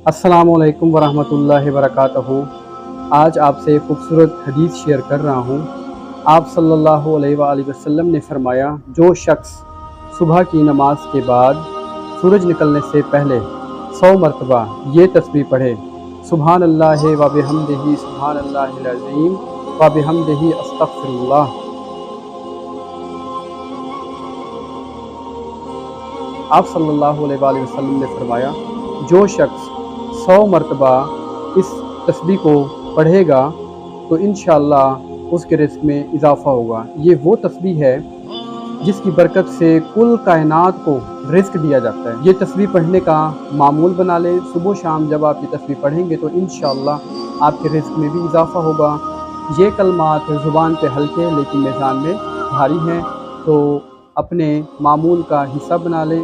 अस्सलामुअलैकुम वरहमतुल्लाहि वबरकातुहू। आज आपसे खूबसूरत हदीस शेयर कर रहा हूँ। आप सल्लल्लाहु अलैहि वसल्लम ने फरमाया, जो शख्स सुबह की नमाज के बाद सूरज निकलने से पहले 100 मरतबा ये तस्बीह पढ़े, सुबहान अल्लाह व बिहम्दिही सुबहान अल्लाहिल अज़ीम व बिहम्दिही अस्तगफिरुल्लाह। आप सल्लल्लाहु अलैहि वसल्लम ने फरमाया, जो शख्स 100 मरतबा इस तस्बीह को पढ़ेगा तो इंशाअल्लाह उसके रिज़्क़ में इजाफ़ा होगा। ये वो तस्बीह है जिसकी बरकत से कुल कायनात को रिज़्क़ दिया जाता है। ये तस्बीह पढ़ने का मामूल बना लें। सुबह शाम जब आप ये तस्बीह पढ़ेंगे तो इंशाअल्लाह आपके रिज़्क़ में भी इजाफ़ा होगा। ये कलमात ज़ुबान पे हल्के लेकिन मीज़ान में भारी हैं, तो अपने मामूल का हिस्सा बना लें।